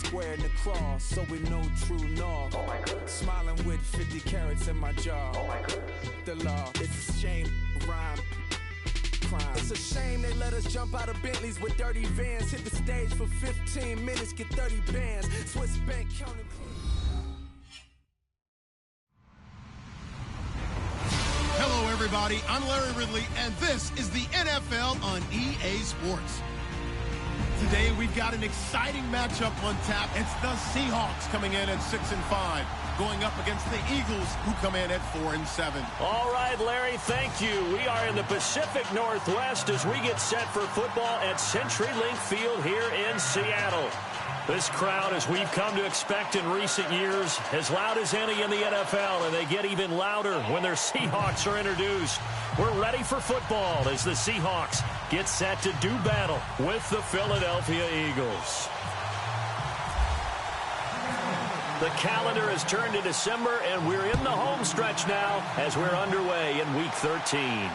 square in the cross, so we know true north. Oh my goodness. Smiling with 50 carats in my jaw. Oh my goodness. The law, it's a shame, rhyme. Crime. It's a shame they let us jump out of Bentleys with dirty vans. Hit the stage for 15 minutes, get 30 bands. Swiss bank counting. Hello, everybody. I'm Larry Ridley, and this is the NFL on EA Sports. Today, we've got an exciting matchup on tap. It's the Seahawks coming in at 6-5, going up against the Eagles, who come in at 4-7. All right, Larry, thank you. We are in the Pacific Northwest as we get set for football at CenturyLink Field here in Seattle. This crowd, as we've come to expect in recent years, as loud as any in the NFL, and they get even louder when their Seahawks are introduced. We're ready for football as the Seahawks get set to do battle with the Philadelphia Eagles. The calendar has turned to December, and we're in the home stretch now as we're underway in Week 13.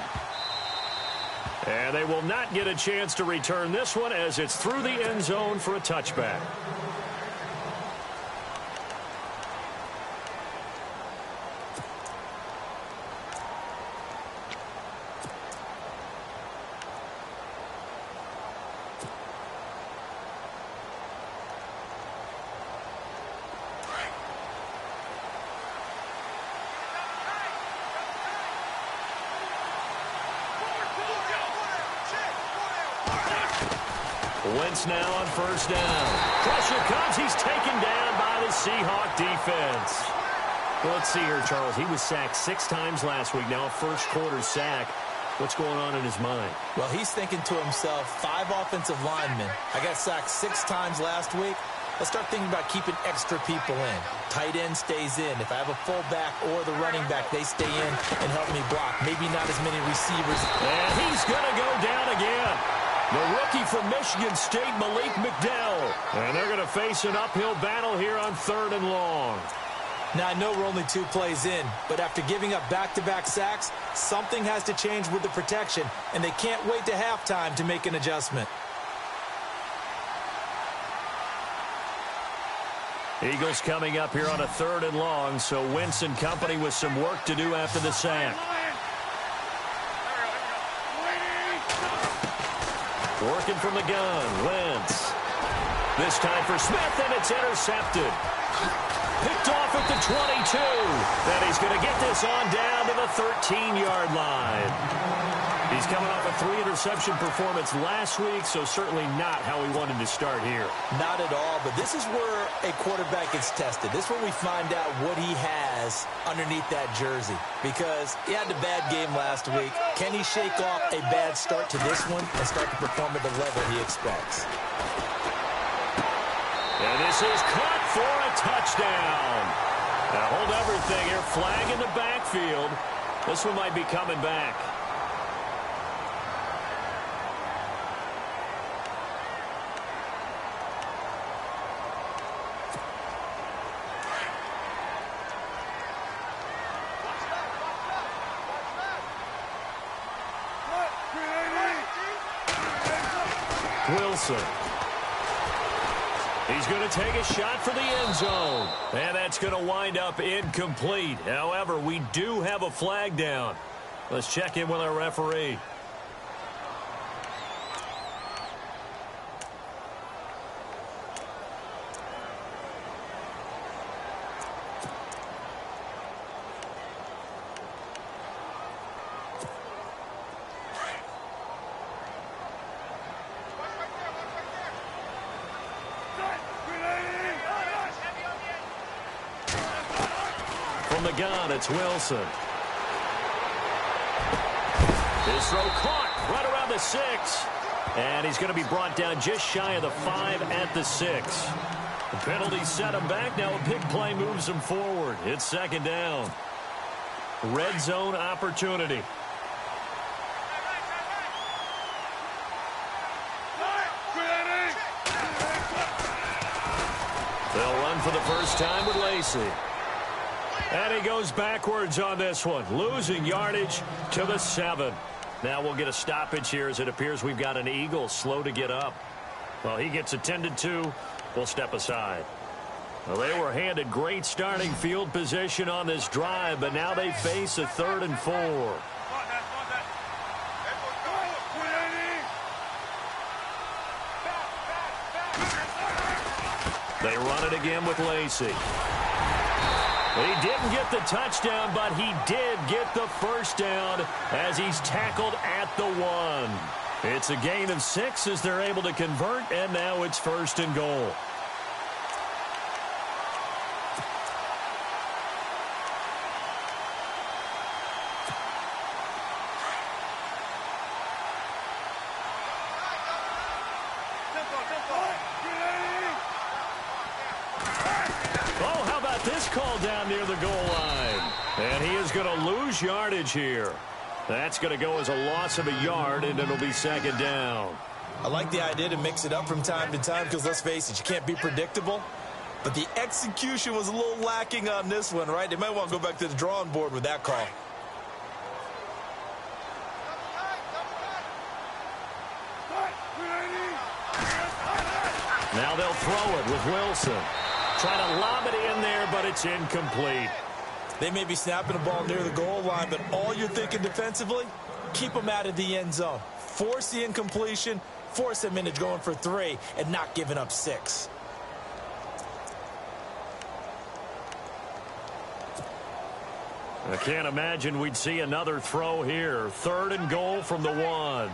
And they will not get a chance to return this one as it's through the end zone for a touchback. Wentz now on first down. Pressure comes. He's taken down by the Seahawk defense. Well, let's see here, Charles. He was sacked 6 times last week. Now a first-quarter sack. What's going on in his mind? Well, he's thinking to himself, 5 offensive linemen. I got sacked 6 times last week. Let's start thinking about keeping extra people in. Tight end stays in. If I have a fullback or the running back, they stay in and help me block. Maybe not as many receivers. And he's going to go down again. The rookie from Michigan State, Malik McDowell. And they're going to face an uphill battle here on 3rd and long. Now, I know we're only 2 plays in, but after giving up back-to-back sacks, something has to change with the protection, and they can't wait to halftime to make an adjustment. Eagles coming up here on a 3rd and long, so Wentz and company with some work to do after the sack. Working from the gun, Wentz. This time for Smith, and it's intercepted. Picked off at the 22. And he's going to get this on down to the 13-yard line. He's coming off a 3-interception performance last week, so certainly not how he wanted to start here. Not at all, but this is where a quarterback gets tested. This is where we find out what he has underneath that jersey. Because he had a bad game last week. Can he shake off a bad start to this one and start to perform at the level he expects? And this is caught for a touchdown. Now hold everything here. Flag in the backfield. This one might be coming back. Wilson. He's going to take a shot for the end zone. And that's going to wind up incomplete. However, we do have a flag down. Let's check in with our referee. From the gun, it's Wilson. His throw caught right around the 6. And he's going to be brought down just shy of the 5 at the 6. The penalty set him back. Now a big play moves him forward. It's 2nd down. Red zone opportunity. They'll run for the first time with Lacy. And he goes backwards on this one, losing yardage to the 7. Now we'll get a stoppage here as it appears we've got an Eagle slow to get up. Well, he gets attended to. We'll step aside. Well, they were handed great starting field position on this drive, but now they face a 3rd and 4. They run it again with Lacy. He didn't get the touchdown, but he did get the first down as he's tackled at the 1. It's a gain of 6 as they're able to convert, and now it's 1st and goal. Oh, how about this call down near the goal line? And he is going to lose yardage here. That's going to go as a loss of a yard, and it'll be 2nd down. I like the idea to mix it up from time to time because, let's face it, you can't be predictable. But the execution was a little lacking on this one, right? They might want to go back to the drawing board with that call. Now they'll throw it with Wilson. Trying to lob it in there, but it's incomplete. They may be snapping the ball near the goal line, but all you're thinking defensively, keep them out of the end zone. Force the incompletion, force them into going for 3, and not giving up 6. I can't imagine we'd see another throw here. 3rd and goal from the 1.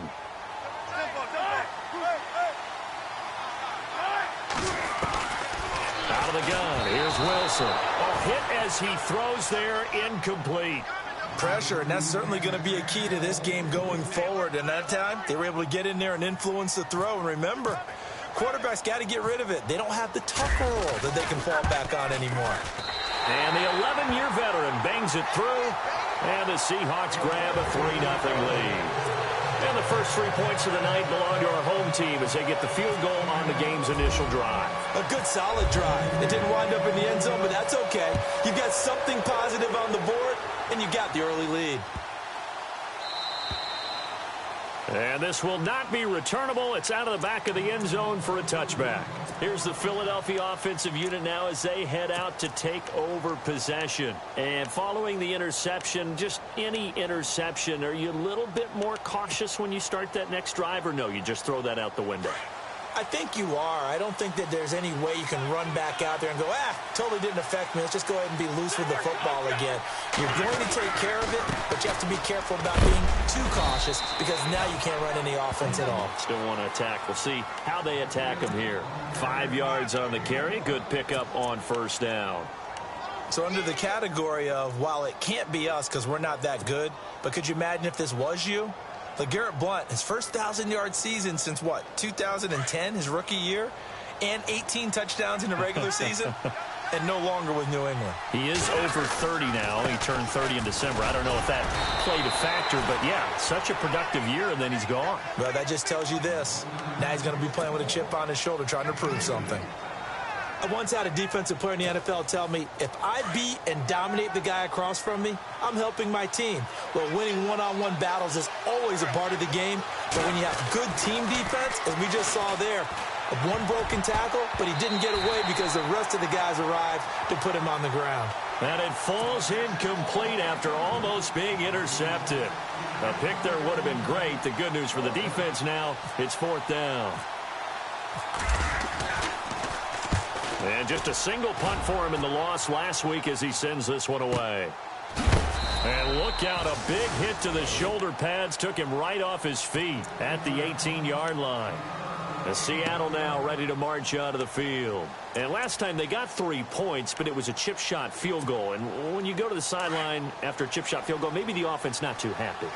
Out of the gun, here's Wilson. A hit as he throws there, incomplete. Pressure, and that's certainly going to be a key to this game going forward. And that time, they were able to get in there and influence the throw. And remember, quarterbacks got to get rid of it. They don't have the Tucker rule that they can fall back on anymore. And the 11-year veteran bangs it through, and the Seahawks grab a 3-0 lead. And the first 3 points of the night belong to our home team as they get the field goal on the game's initial drive. A good, solid drive. It didn't wind up in the end zone, but that's okay. You've got something positive on the board, and you got the early lead. And this will not be returnable. It's out of the back of the end zone for a touchback. Here's the Philadelphia offensive unit now as they head out to take over possession. And following the interception, just any interception, are you a little bit more cautious when you start that next drive, or no, you just throw that out the window? I think you are. I don't think that there's any way you can run back out there and go, totally didn't affect me. Let's just go ahead and be loose with the football again. You're going to take care of it, but you have to be careful about being too cautious because now you can't run any offense at all. Still want to attack. We'll see how they attack him here. 5 yards on the carry. Good pickup on 1st down. So under the category of, while it can't be us because we're not that good, but could you imagine if this was you? LeGarrette Blount, his first 1,000-yard season since, 2010, his rookie year, and 18 touchdowns in the regular season, and no longer with New England. He is over 30 now. He turned 30 in December. I don't know if that played a factor, but, yeah, such a productive year, and then he's gone. Well, that just tells you this. Now he's going to be playing with a chip on his shoulder trying to prove something. I once had a defensive player in the NFL tell me, if I beat and dominate the guy across from me, I'm helping my team. Well, winning one-on-one battles is always a part of the game, but when you have good team defense, as we just saw there, one broken tackle, but he didn't get away because the rest of the guys arrived to put him on the ground. And it falls incomplete after almost being intercepted. A pick there would have been great. The good news for the defense now, it's 4th down. And just a single punt for him in the loss last week as he sends this one away. And look out, a big hit to the shoulder pads took him right off his feet at the 18-yard line. As Seattle now ready to march out of the field. And last time they got 3 points, but it was a chip shot field goal. And when you go to the sideline after a chip shot field goal, maybe the offense not too happy.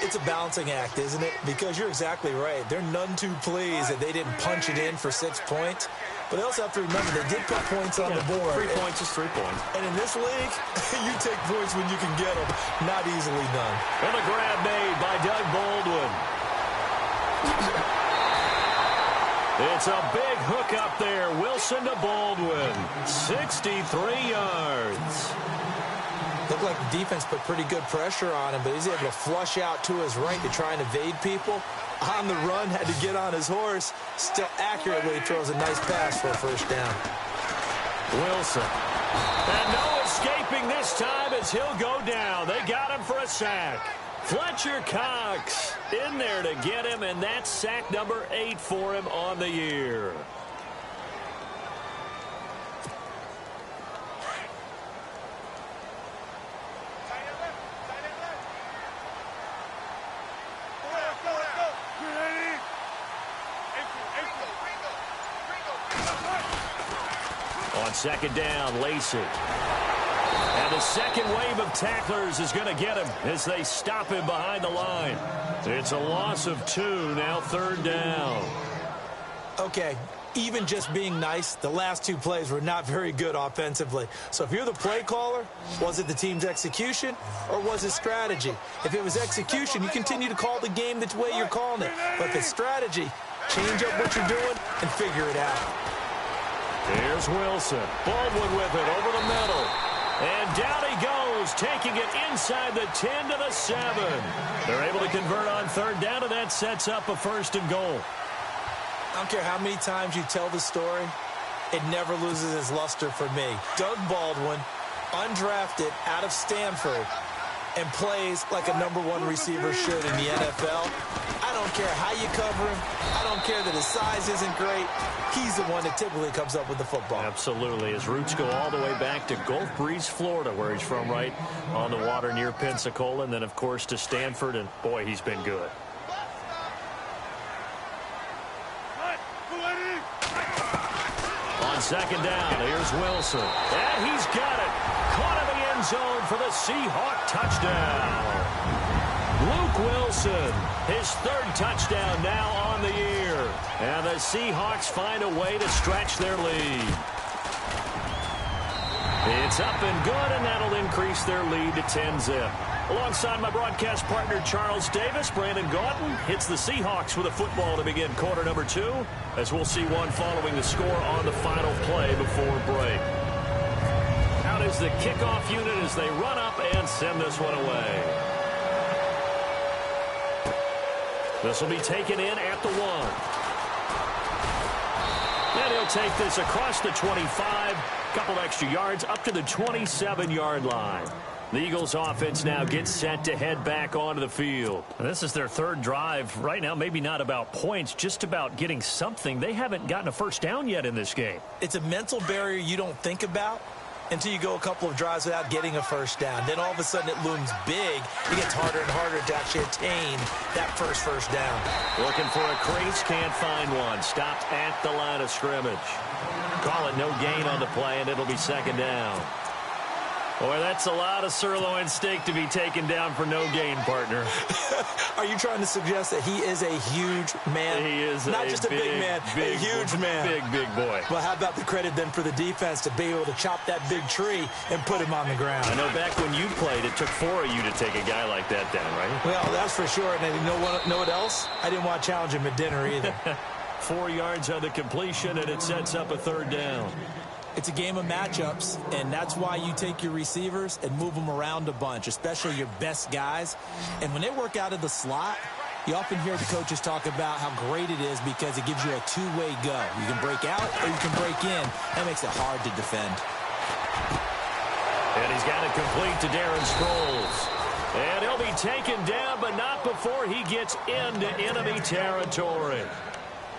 It's a balancing act, isn't it? Because you're exactly right. They're none too pleased that they didn't punch it in for 6 points. But they also have to remember they did put points on the board. 3 points is 3 points. And in this league, you take points when you can get them. Not easily done. And a grab made by Doug Baldwin. It's a big hook up there. Wilson to Baldwin. 63 yards. Looked like the defense put pretty good pressure on him, but he's able to flush out to his right to try and evade people. On the run, had to get on his horse. Still accurately throws a nice pass for a first down. Wilson. And no escaping this time as he'll go down. They got him for a sack. Fletcher Cox in there to get him, and that's sack number 8 for him on the year. On second down, Lacey. And the second wave of tacklers is going to get him as they stop him behind the line. It's a loss of 2, now third down. Okay, even just being nice, the last 2 plays were not very good offensively. So if you're the play caller, was it the team's execution or was it strategy? If it was execution, you continue to call the game the way you're calling it. But if it's strategy, change up what you're doing and figure it out. Here's Wilson. Baldwin with it over the middle. And down he goes, taking it inside the 10 to the 7. They're able to convert on third down, and that sets up a first and goal. I don't care how many times you tell the story, it never loses its luster for me. Doug Baldwin, undrafted out of Stanford, and plays like a #1 receiver should in the NFL. I don't care how you cover him. I don't care that his size isn't great. He's the one that typically comes up with the football. Absolutely. His roots go all the way back to Gulf Breeze, Florida, where he's from, right on the water near Pensacola, and then, of course, to Stanford, and, boy, he's been good. On second down, here's Wilson. And he's got it. Caught in the end zone for the Seahawk touchdown. Luke Wilson, his 3rd touchdown now on the year. And the Seahawks find a way to stretch their lead. It's up and good, and that'll increase their lead to 10-zip. Alongside my broadcast partner, Charles Davis, Brandon Gaudin hits the Seahawks with a football to begin quarter number 2, as we'll see one following the score on the final play before break. Out is the kickoff unit as they run up and send this one away. This will be taken in at the 1. And he'll take this across the 25, couple extra yards up to the 27-yard line. The Eagles offense now gets set to head back onto the field. And this is their 3rd drive. Right now, maybe not about points, just about getting something. They haven't gotten a first down yet in this game. It's a mental barrier you don't think about until you go a couple of drives without getting a first down. Then all of a sudden it looms big. It gets harder and harder to actually attain that first down. Looking for a crease, can't find one. Stopped at the line of scrimmage. Call it no gain on the play, and it'll be second down. Boy, that's a lot of sirloin steak to be taken down for no gain, partner. Are you trying to suggest that he is a huge man? He is not just a big man, a huge man. Big boy. Well, how about the credit then for the defense to be able to chop that big tree and put him on the ground? I know back when you played, it took 4 of you to take a guy like that down, right? Well, that's for sure. And you know what else? I didn't want to challenge him at dinner either. 4 yards on the completion, and it sets up a third down. It's a game of matchups, and that's why you take your receivers and move them around a bunch, especially your best guys. And when they work out of the slot, you often hear the coaches talk about how great it is because it gives you a two-way go. You can break out or you can break in. That makes it hard to defend. And he's got it complete to Darren Sproles. And he'll be taken down, but not before he gets into enemy territory.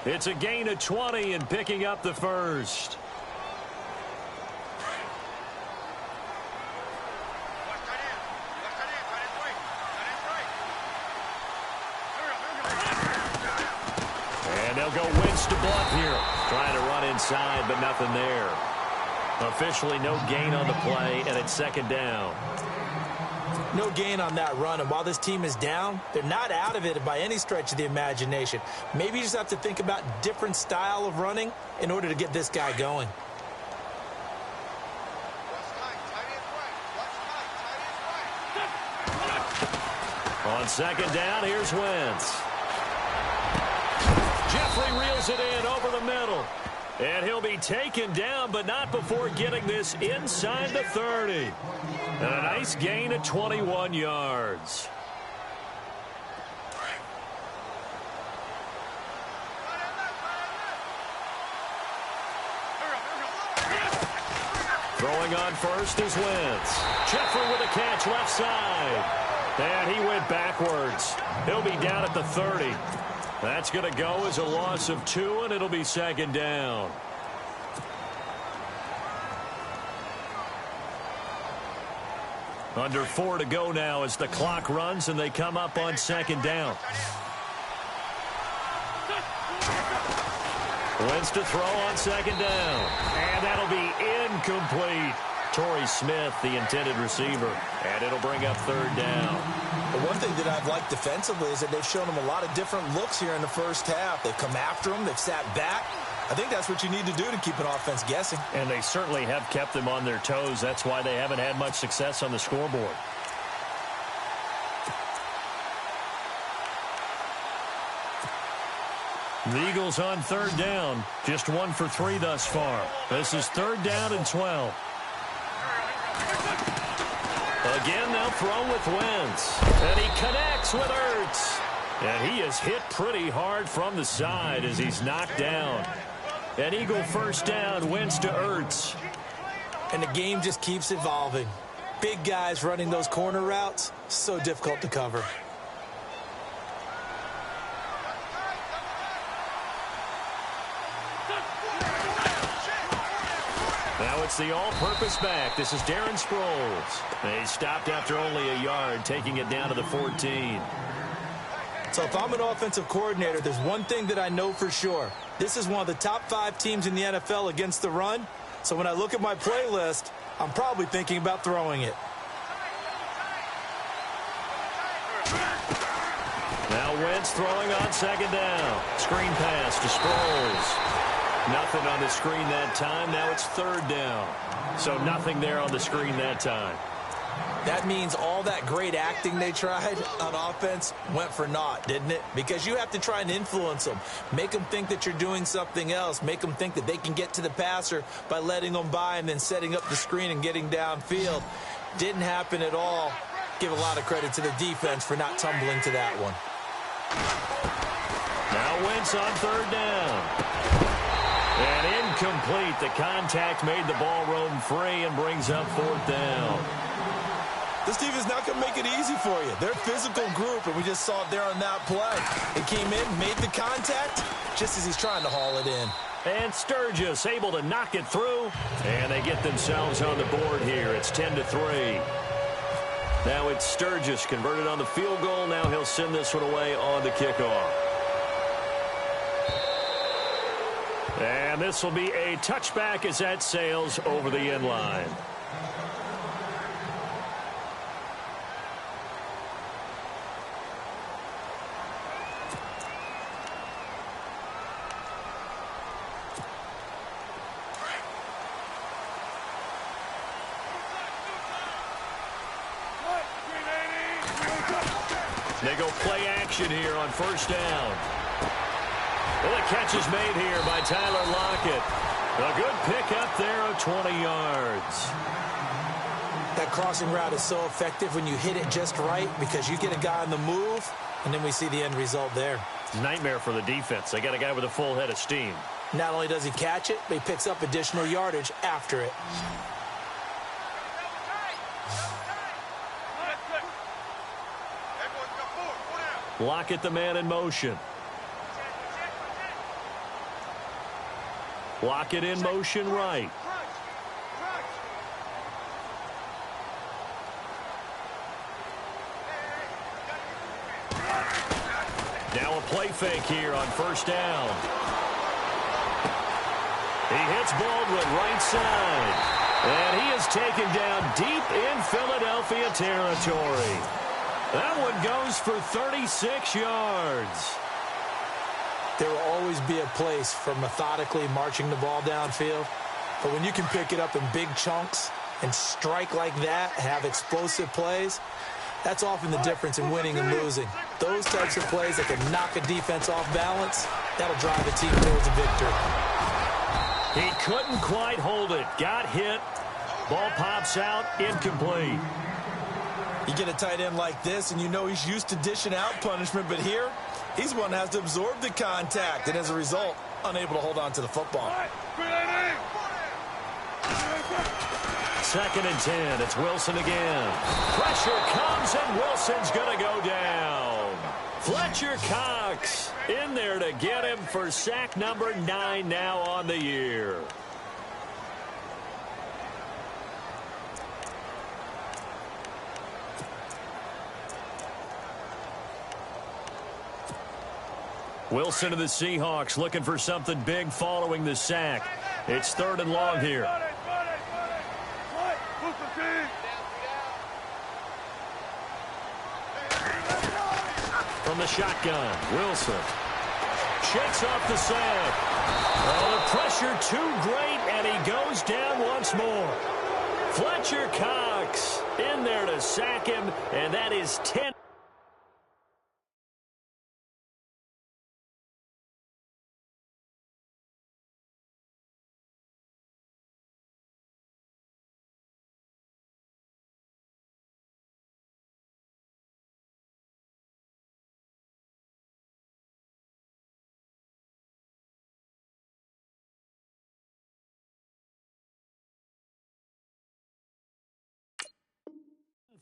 It's a gain of 20 and picking up the first. They'll go Wentz to Blunt here. Trying to run inside, but nothing there. Officially no gain on the play, and it's second down. No gain on that run, and while this team is down, they're not out of it by any stretch of the imagination. Maybe you just have to think about different style of running in order to get this guy going. On second down, here's Wentz. Jeffrey reels it in over the middle. And he'll be taken down, but not before getting this inside the 30. And a nice gain of 21 yards. Throwing on first is Wentz. Jeffrey with a catch left side. And he went backwards. He'll be down at the 30. That's going to go as a loss of 2, and it'll be second down. Under 4 to go now as the clock runs, and they come up on second down. Wentz to throw on second down. And that'll be incomplete. Torrey Smith, the intended receiver. And it'll bring up third down. The one thing that I've liked defensively is that they've shown him a lot of different looks here in the first half. They've come after him. They've sat back. I think that's what you need to do to keep an offense guessing. And they certainly have kept them on their toes. That's why they haven't had much success on the scoreboard. The Eagles on third down. Just 1 for 3 thus far. This is third down and 12. Again, they'll throw with Wentz. And he connects with Ertz. And he is hit pretty hard from the side as he's knocked down. An Eagle first down, Wentz to Ertz. And the game just keeps evolving. Big guys running those corner routes, so difficult to cover. Now it's the all-purpose back. This is Darren Sproles. He stopped after only a yard, taking it down to the 14. So if I'm an offensive coordinator, there's one thing that I know for sure. This is one of the top 5 teams in the NFL against the run. So when I look at my playlist, I'm probably thinking about throwing it. Now Wentz throwing on second down. Screen pass to Sproles. Nothing on the screen that time. Now it's third down. So nothing there on the screen that time. That means all that great acting they tried on offense went for naught, didn't it? Because you have to try and influence them. Make them think that you're doing something else. Make them think that they can get to the passer by letting them by and then setting up the screen and getting downfield. Didn't happen at all. Give a lot of credit to the defense for not tumbling to that one. Now Wentz on third down. And incomplete. The contact made the ball roam free and brings up fourth down. This team is not going to make it easy for you. They're a physical group, and we just saw it there on that play. He came in, made the contact, just as he's trying to haul it in. And Sturgis able to knock it through. And they get themselves on the board here. It's 10-3. Now it's Sturgis converted on the field goal. Now he'll send this one away on the kickoff. And this will be a touchback as that sails over the end line. They go play action here on first down. Well, the catch is made here by Tyler Lockett. A good pickup there of 20 yards. That crossing route is so effective when you hit it just right because you get a guy on the move, and then we see the end result there. Nightmare for the defense. They got a guy with a full head of steam. Not only does he catch it, but he picks up additional yardage after it. Lockett, the man in motion. Lockett in motion right. Now a play fake here on first down. He hits Baldwin right side. And he is taken down deep in Philadelphia territory. That one goes for 36 yards. There will always be a place for methodically marching the ball downfield. But when you can pick it up in big chunks and strike like that, have explosive plays, that's often the difference in winning and losing. Those types of plays that can knock a defense off balance, that'll drive a team towards a victory. He couldn't quite hold it. Got hit. Ball pops out. Incomplete. You get a tight end like this, and you know he's used to dishing out punishment, but here, he's one that has to absorb the contact, and as a result, unable to hold on to the football. 2nd and 10. It's Wilson again. Pressure comes, and Wilson's going to go down. Fletcher Cox in there to get him for sack number 9 now on the year. Wilson of the Seahawks looking for something big following the sack. It's 3rd and long here. From the shotgun, Wilson shakes off the sack. Oh, the pressure too great, and he goes down once more. Fletcher Cox in there to sack him, and that is 10.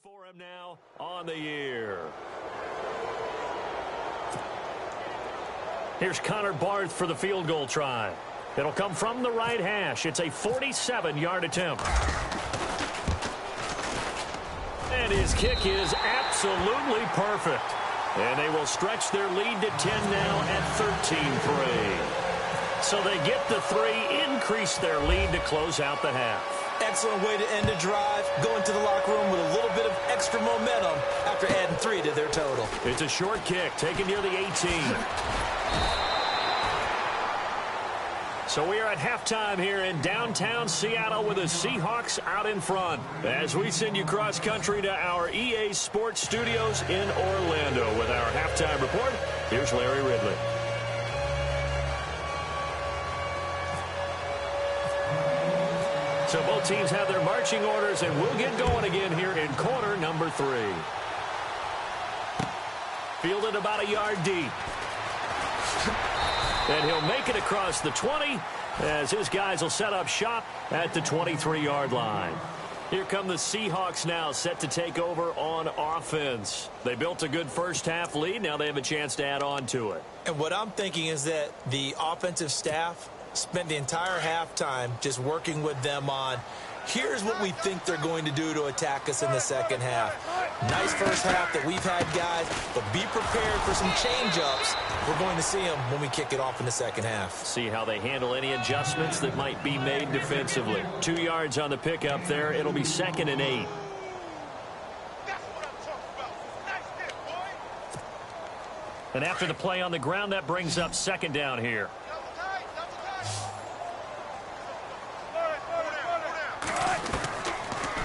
For him now on the year. Here's Connor Barth for the field goal try. It'll come from the right hash. It's a 47-yard attempt. And his kick is absolutely perfect. And they will stretch their lead to 10 now at 13-3. So they get the 3, increase their lead to close out the half. Excellent way to end a drive. Go into the locker room with a little bit of extra momentum after adding 3 to their total. It's a short kick taken near the 18. So we are at halftime here in downtown Seattle with the Seahawks out in front. As we send you cross country to our EA Sports Studios in Orlando with our halftime report, here's Larry Ridley. So both teams have their marching orders, and we'll get going again here in quarter number 3. Fielded about a yard deep. And he'll make it across the 20 as his guys will set up shop at the 23-yard line. Here come the Seahawks now, set to take over on offense. They built a good first-half lead. Now they have a chance to add on to it. And what I'm thinking is that the offensive staff spent the entire halftime just working with them on, here's what we think they're going to do to attack us in the second half. Nice first half that we've had, guys, but be prepared for some change-ups. We're going to see them when we kick it off in the second half. See how they handle any adjustments that might be made defensively. 2 yards on the pickup there. It'll be 2nd and 8. And after the play on the ground, that brings up 2nd down here.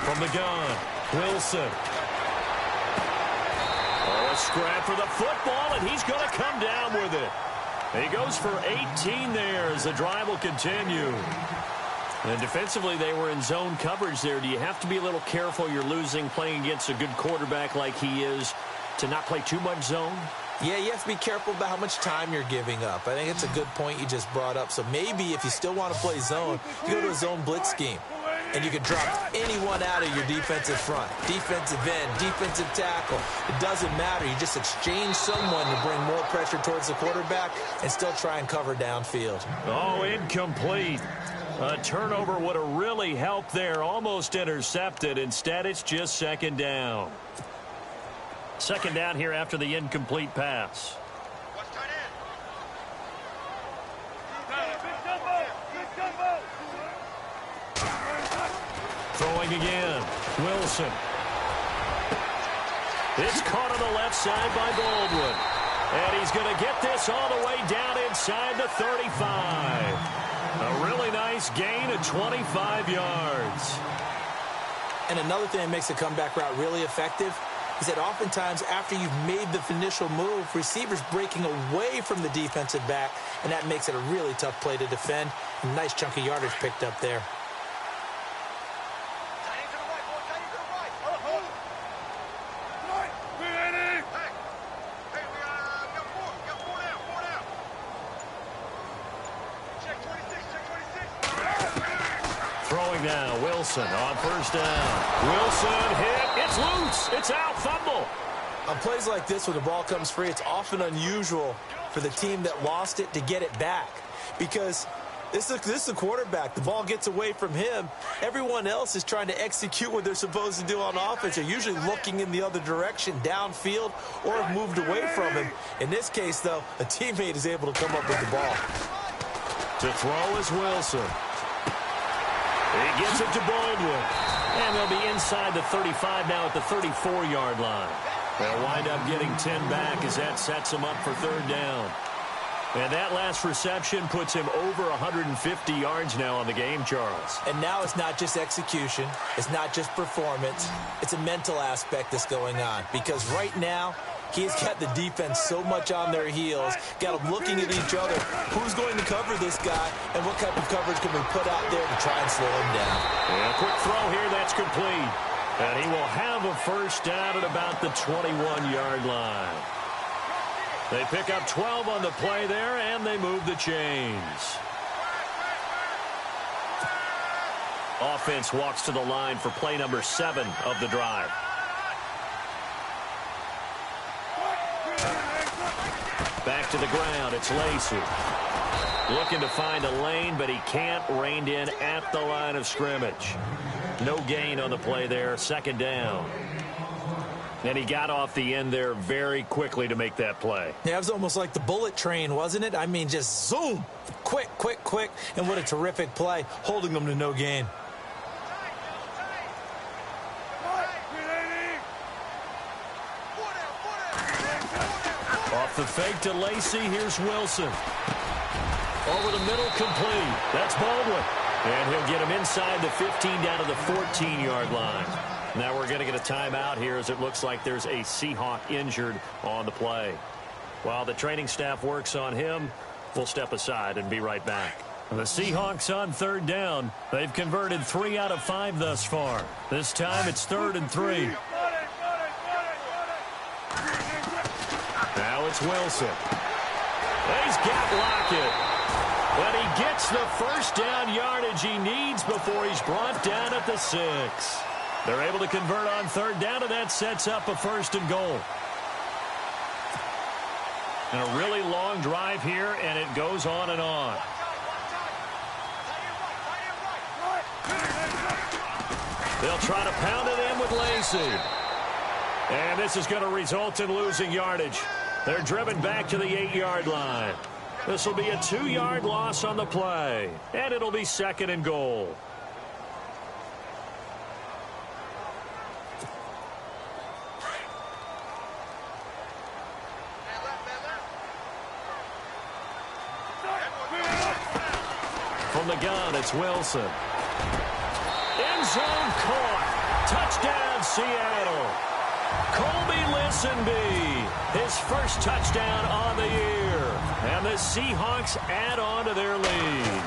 From the gun, Wilson. Oh, a scrap for the football, and he's going to come down with it. He goes for 18 there as the drive will continue. And defensively, they were in zone coverage there. Do you have to be a little careful? You're losing playing against a good quarterback like he is to not play too much zone? Yeah, you have to be careful about how much time you're giving up. I think it's a good point you just brought up. So maybe if you still want to play zone, you go to a zone blitz scheme. And you can drop anyone out of your defensive front. Defensive end, defensive tackle. It doesn't matter. You just exchange someone to bring more pressure towards the quarterback and still try and cover downfield. Oh, incomplete. A turnover would have really helped there. Almost intercepted. Instead, it's just 2nd down. 2nd down here after the incomplete pass. Throwing again. Wilson. It's caught on the left side by Baldwin. And he's going to get this all the way down inside the 35. A really nice gain of 25 yards. And another thing that makes the comeback route really effective, is that oftentimes after you've made the initial move, receivers breaking away from the defensive back, and that makes it a really tough play to defend. A nice chunk of yardage picked up there. Throwing now, Wilson on first down. Wilson hit. It's loose. It's out. Fumble. On plays like this, when the ball comes free, it's often unusual for the team that lost it to get it back. Because this is a quarterback. The ball gets away from him. Everyone else is trying to execute what they're supposed to do on offense. They're usually looking in the other direction, downfield, or have moved away from him. In this case, though, a teammate is able to come up with the ball. To throw is Wilson. He gets it to Baldwin. And they'll be inside the 35 now at the 34-yard line. They'll wind up getting 10 back as that sets them up for third down. And that last reception puts him over 150 yards now on the game, Charles. And now it's not just execution. It's not just performance. It's a mental aspect that's going on. Because right now, he's got the defense so much on their heels, got them looking at each other. Who's going to cover this guy, and what type of coverage can we put out there to try and slow him down? And a quick throw here, that's complete. And he will have a first down at about the 21-yard line. They pick up 12 on the play there, and they move the chains. Offense walks to the line for play number 7 of the drive. Back to the ground, it's Lacy. Looking to find a lane, but he can't. Reined in at the line of scrimmage. No gain on the play there, second down. And he got off the end there very quickly to make that play. Yeah, it was almost like the bullet train, wasn't it? I mean, just zoom. Quick, quick, quick. And what a terrific play, holding them to no gain. Off the fake to Lacy, here's Wilson. Over the middle, complete. That's Baldwin. And he'll get him inside the 15 down to the 14-yard line. Now we're going to get a timeout here as it looks like there's a Seahawk injured on the play. While the training staff works on him, we'll step aside and be right back. The Seahawks on third down. They've converted 3 out of 5 thus far. This time it's 3rd and 3. Now it's Wilson. He's got Lockett. But he gets the first down yardage he needs before he's brought down at the 6. They're able to convert on third down, and that sets up a 1st and goal. And a really long drive here, and it goes on and on. They'll try to pound it in with Lacy. And this is going to result in losing yardage. They're driven back to the 8-yard line. This will be a 2-yard loss on the play, and it'll be 2nd and goal. From the gun, it's Wilson. End zone caught. Touchdown, Seattle. Colby Listenbee, his first touchdown on the year. And the Seahawks add on to their lead.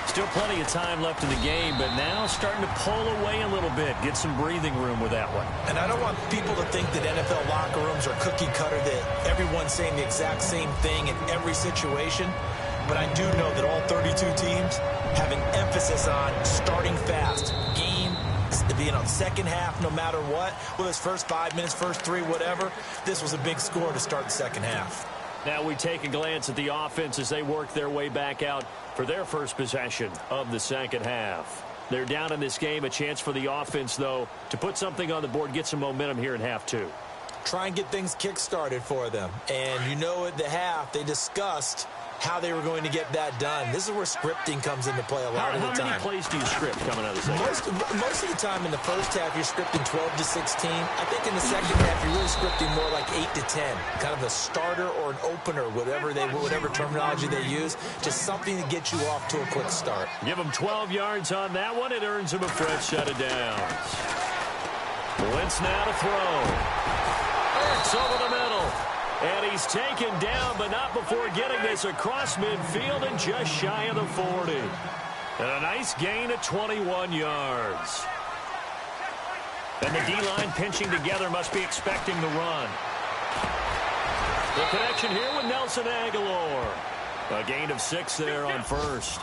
Still plenty of time left in the game, but now starting to pull away a little bit. Get some breathing room with that one. And I don't want people to think that NFL locker rooms are cookie cutter, that everyone's saying the exact same thing in every situation. But I do know that all 32 teams have an emphasis on starting fast. Being on second half no matter what. Well, his first 5 minutes, first 3, whatever. This was a big score to start the second half. Now we take a glance at the offense as they work their way back out for their first possession of the second half. They're down in this game. A chance for the offense, though, to put something on the board, get some momentum here in half 2. Try and get things kick-started for them. And you know at the half, they discussed how they were going to get that done. This is where scripting comes into play a lot of the time. How many plays do you script coming out of the second? Most of the time in the first half, you're scripting 12 to 16. I think in the second half, you're really scripting more like 8 to 10. Kind of a starter or an opener, whatever terminology they use. Just something to get you off to a quick start. Give them 12 yards on that one. It earns them a fresh set of downs. Wentz now to throw. Ertz over the middle. And he's taken down, but not before getting this across midfield and just shy of the 40. And a nice gain of 21 yards. And the D-line pinching together must be expecting the run. The connection here with Nelson Aguilar. A gain of 6 there on first.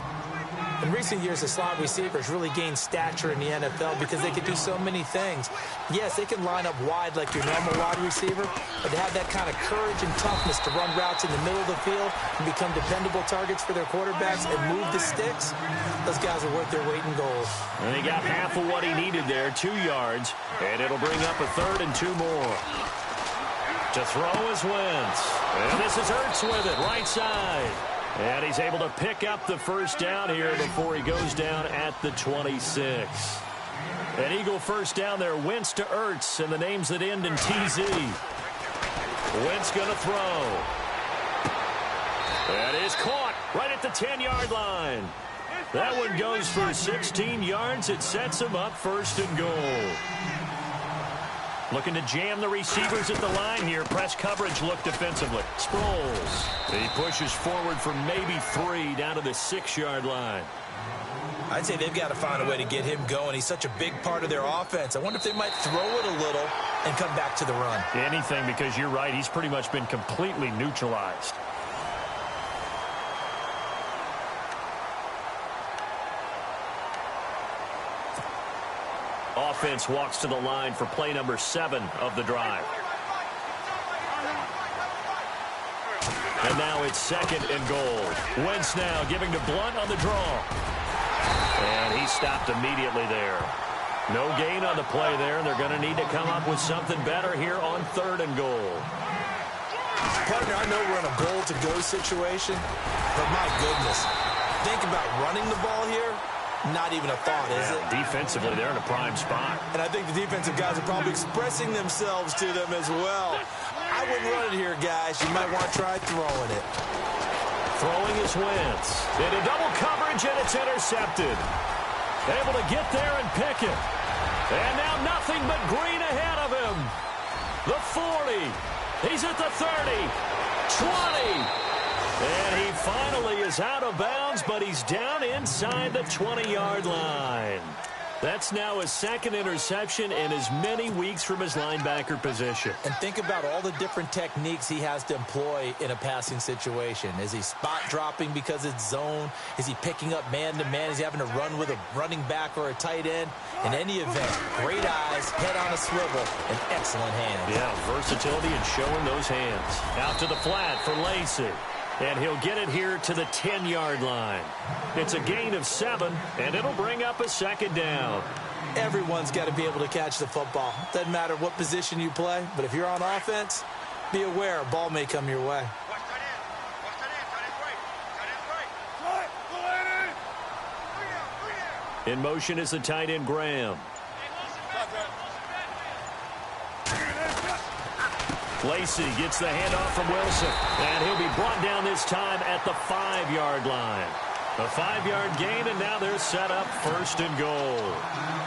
In recent years, the slot receivers really gained stature in the NFL because they could do so many things. Yes, they can line up wide like your normal wide receiver, but to have that kind of courage and toughness to run routes in the middle of the field and become dependable targets for their quarterbacks and move the sticks, those guys are worth their weight in gold. And he got half of what he needed there, 2 yards, and it'll bring up a 3rd and 2 more. To throw is Wentz. And this is Ertz with it, right side. And he's able to pick up the first down here before he goes down at the 26. An Eagle first down there, Wentz to Ertz, and the names that end in TZ. Wentz going to throw. That is caught right at the 10-yard line. That one goes for 16 yards. It sets him up 1st and goal. Looking to jam the receivers at the line here. Press coverage look defensively. Sproles. He pushes forward for maybe 3 down to the 6-yard line. I'd say they've got to find a way to get him going. He's such a big part of their offense. I wonder if they might throw it a little and come back to the run. Anything, because you're right. He's pretty much been completely neutralized. Offense walks to the line for play number 7 of the drive. And now it's 2nd and goal. Wentz now giving to Blunt on the draw. And he stopped immediately there. No gain on the play there, and they're going to need to come up with something better here on 3rd and goal. Partner, I know we're in a goal-to-go situation, but my goodness, think about running the ball here. Not even a thought, is it? Defensively, they're in a prime spot. And I think the defensive guys are probably expressing themselves to them as well. I wouldn't run it here, guys. You might want to try throwing it. Throwing is Wentz. Into double coverage, and it's intercepted. Able to get there and pick it. And now nothing but green ahead of him. The 40. He's at the 30. 20. And he finally is out of bounds, but he's down inside the 20-yard line. That's now his 2nd interception in as many weeks from his linebacker position. And think about all the different techniques he has to employ in a passing situation. Is he spot dropping because it's zone? Is he picking up man-to-man? Is he having to run with a running back or a tight end? In any event, great eyes, head on a swivel, and excellent hands. Yeah, versatility and showing those hands. Out to the flat for Lacy. And he'll get it here to the 10-yard line. It's a gain of 7, and it'll bring up a 2nd down. Everyone's got to be able to catch the football. Doesn't matter what position you play, but if you're on offense, be aware a ball may come your way. In motion is the tight end, Graham. Lacy gets the handoff from Wilson, and he'll be brought down this time at the 5-yard line. A 5-yard gain, and now they're set up 1st and goal.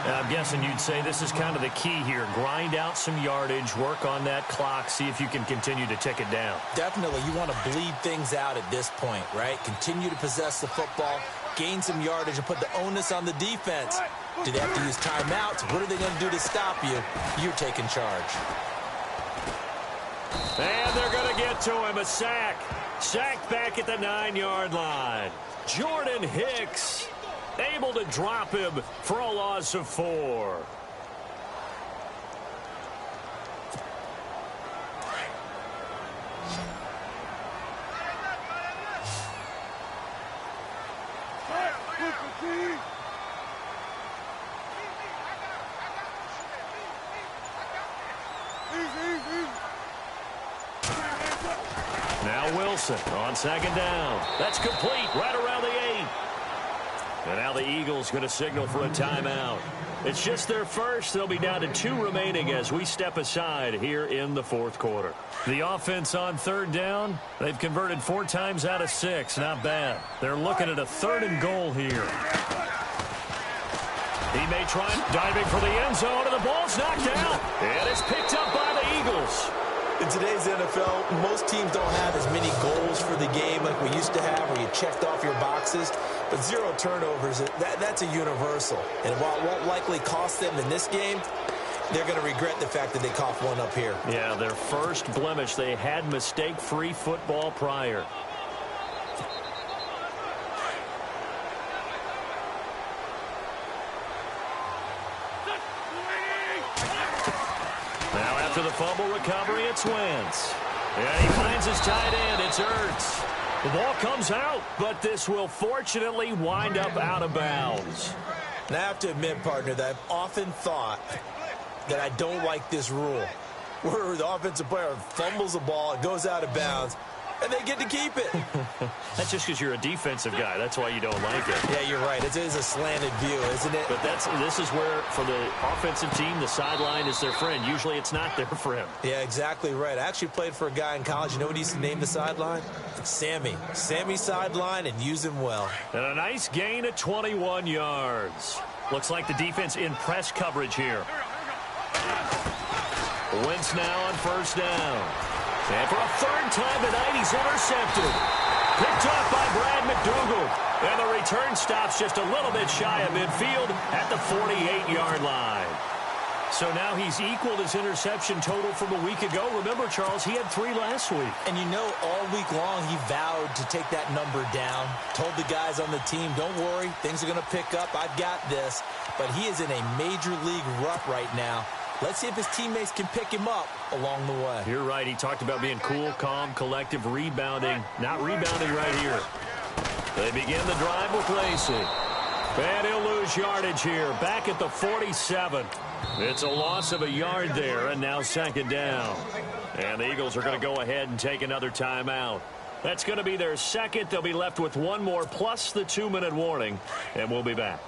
And I'm guessing you'd say this is kind of the key here. Grind out some yardage, work on that clock, see if you can continue to tick it down. Definitely. You want to bleed things out at this point, right? Continue to possess the football, gain some yardage, and put the onus on the defense. Do they have to use timeouts? What are they going to do to stop you? You're taking charge. And they're going to get to him. A sack. Sacked back at the 9-yard line. Jordan Hicks able to drop him for a loss of 4. Now Wilson on 2nd down. That's complete right around the 8. And now the Eagles going to signal for a timeout. It's just their first. They'll be down to 2 remaining as we step aside here in the 4th quarter. The offense on 3rd down, they've converted 4 times out of 6. Not bad. They're looking at a 3rd and goal here. He may try diving for the end zone, and the ball's knocked down. And it's picked up by the Eagles. In today's NFL, most teams don't have as many goals for the game like we used to have, where you checked off your boxes. But 0 turnovers, that's a universal. And while it won't likely cost them in this game, they're going to regret the fact that they coughed one up here. Yeah, their first blemish. They had mistake-free football prior. Now after the fumble recovery, it's Wentz. And he finds his tight end. It's Ertz. The ball comes out, but this will fortunately wind up out of bounds. And I have to admit, partner, that I've often thought that I don't like this rule, where the offensive player fumbles the ball, it goes out of bounds, and they get to keep it. That's just because you're a defensive guy. That's why you don't like it. Yeah, you're right. It is a slanted view, isn't it? But this is where, for the offensive team, the sideline is their friend. Usually it's not there for him. Yeah, exactly right. I actually played for a guy in college. You know what he used to name the sideline? Sammy. Sammy sideline, and use him well. And a nice gain of 21 yards. Looks like the defense in press coverage here. Wentz now on first down. And for a third time tonight, he's intercepted. Picked off by Brad McDougal. And the return stops just a little bit shy of midfield at the 48-yard line. So now he's equaled his interception total from a week ago. Remember, Charles, he had 3 last week. And you know, all week long, he vowed to take that number down. Told the guys on the team, don't worry, things are going to pick up. I've got this. But he is in a major league rut right now. Let's see if his teammates can pick him up along the way. You're right. He talked about being cool, calm, collective, rebounding. Not rebounding right here. They begin the drive with Lacy. And he'll lose yardage here. Back at the 47. It's a loss of a yard there, and now second down. And the Eagles are going to go ahead and take another timeout. That's going to be their second. They'll be left with one more, plus the 2-minute warning, and we'll be back.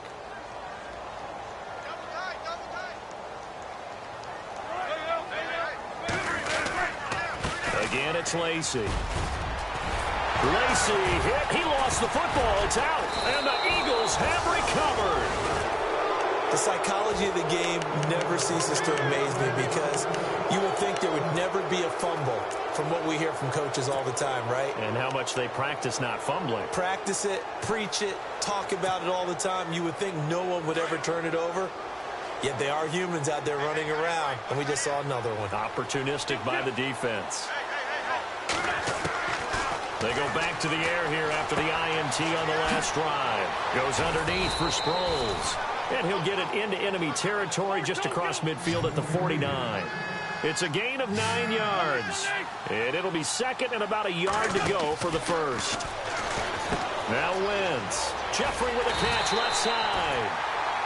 Again, it's Lacy. Lacy hit. He lost the football. It's out. And the Eagles have recovered. The psychology of the game never ceases to amaze me, because you would think there would never be a fumble from what we hear from coaches all the time, right? And how much they practice not fumbling. Practice it, preach it, talk about it all the time. You would think no one would ever turn it over. Yet they are humans out there running around, and we just saw another one. Opportunistic by the defense. They go back to the air here after the INT on the last drive. Goes underneath for Sproles. And he'll get it into enemy territory just across midfield at the 49. It's a gain of 9 yards. And it'll be second and about a yard to go for the first. Now Wentz. Jeffrey with a catch left side.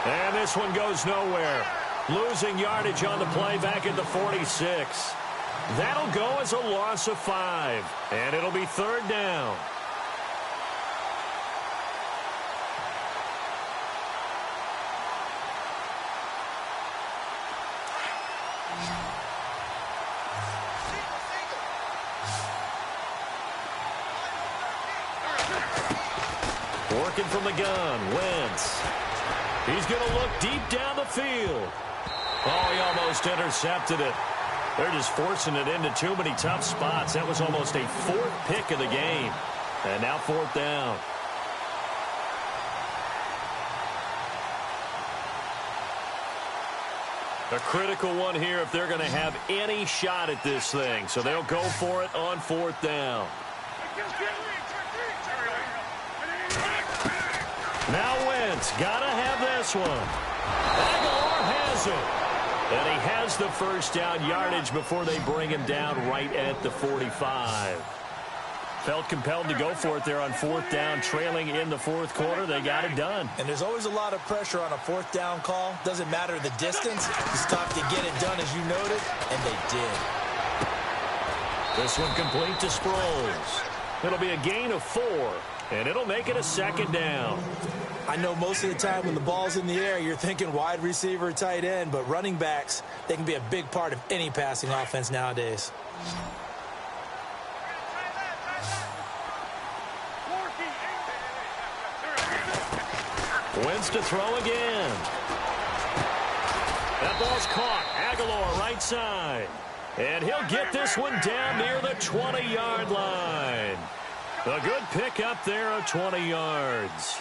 And this one goes nowhere. Losing yardage on the play back at the 46. That'll go as a loss of 5. And it'll be third down. Working from the gun, Wentz. He's going to look deep down the field. Oh, he almost intercepted it. They're just forcing it into too many tough spots. That was almost a 4th pick of the game. And now 4th down. A critical one here if they're going to have any shot at this thing. So they'll go for it on 4th down. Now Wentz, gotta have this one. Aguilar has it. And he has the first down yardage before they bring him down right at the 45. Felt compelled to go for it there on 4th down, trailing in the 4th quarter. They got it done. And there's always a lot of pressure on a 4th down call. Doesn't matter the distance. It's tough to get it done, as you noted, and they did. This one complete to Sproles. It'll be a gain of 4, and it'll make it a second down. I know most of the time when the ball's in the air, you're thinking wide receiver, tight end, but running backs, they can be a big part of any passing offense nowadays. Wentz to throw again. That ball's caught. Aguilar right side. And he'll get this one down near the 20-yard line. A good pickup there of 20 yards.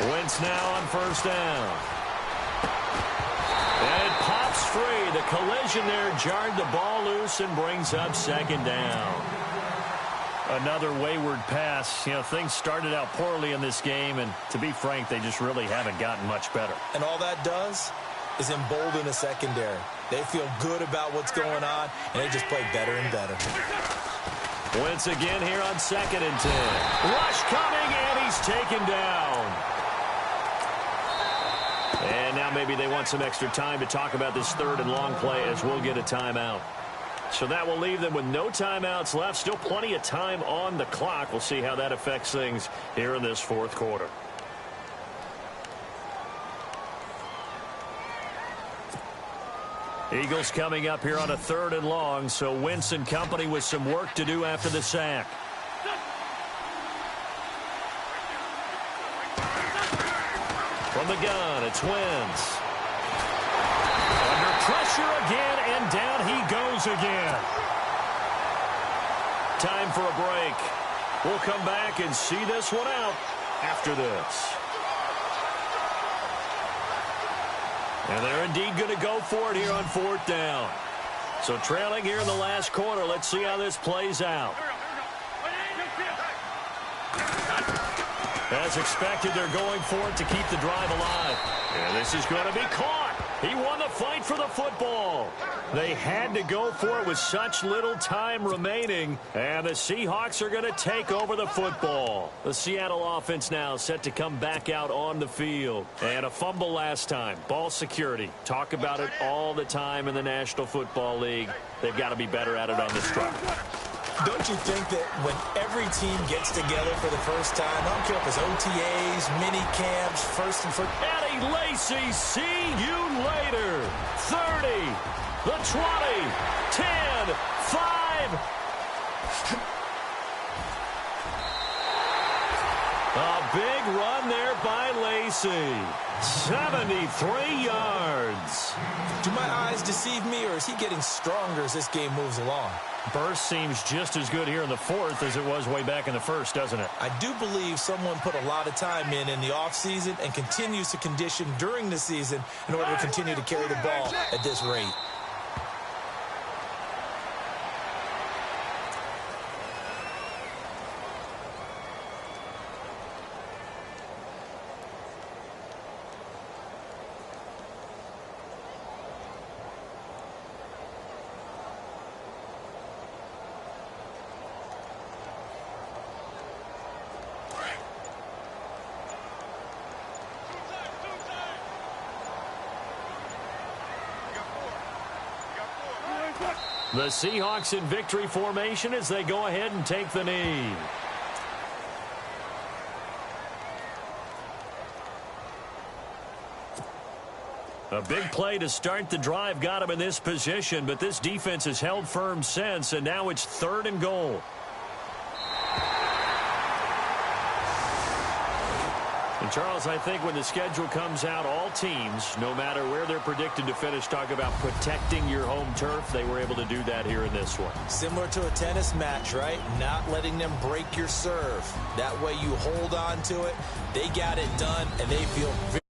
Wentz now on first down. And it pops free. The collision there jarred the ball loose and brings up second down. Another wayward pass. You know, things started out poorly in this game, and to be frank, they just really haven't gotten much better. And all that does is embolden the secondary. They feel good about what's going on, and they just play better and better. Wentz again here on 2nd and 10. Rush coming, and he's taken down. And now maybe they want some extra time to talk about this 3rd and long play as we'll get a timeout. So that will leave them with no timeouts left. Still plenty of time on the clock. We'll see how that affects things here in this 4th quarter. Eagles coming up here on a 3rd and long. So Wentz and company with some work to do after the sack. From the gun, it's Wentz. Under pressure again, and down he goes again. Time for a break. We'll come back and see this one out after this. And they're indeed going to go for it here on 4th down. So trailing here in the last quarter. Let's see how this plays out. As expected, they're going for it to keep the drive alive. And this is going to be caught. He won the fight for the football. They had to go for it with such little time remaining. And the Seahawks are going to take over the football. The Seattle offense now set to come back out on the field. And a fumble last time. Ball security. Talk about it all the time in the National Football League. They've got to be better at it on this drive. Don't you think that when every team gets together for the first time, I don't care if it's OTAs, mini camps, first and first. Eddie Lacy, see you later. 30, the 20, 10, 5. A big run there by Lacy. 73 yards. Do my eyes deceive me, or is he getting stronger as this game moves along? Burst seems just as good here in the 4th as it was way back in the 1st, doesn't it? I do believe someone put a lot of time in the offseason and continues to condition during the season in order to continue to carry the ball at this rate. The Seahawks in victory formation as they go ahead and take the knee. A big play to start the drive got him in this position, but this defense has held firm since, and now it's 3rd and goal. And Charles, I think when the schedule comes out, all teams, no matter where they're predicted to finish, talk about protecting your home turf. They were able to do that here in this one. Similar to a tennis match, right? Not letting them break your serve. That way you hold on to it. They got it done, and they feel very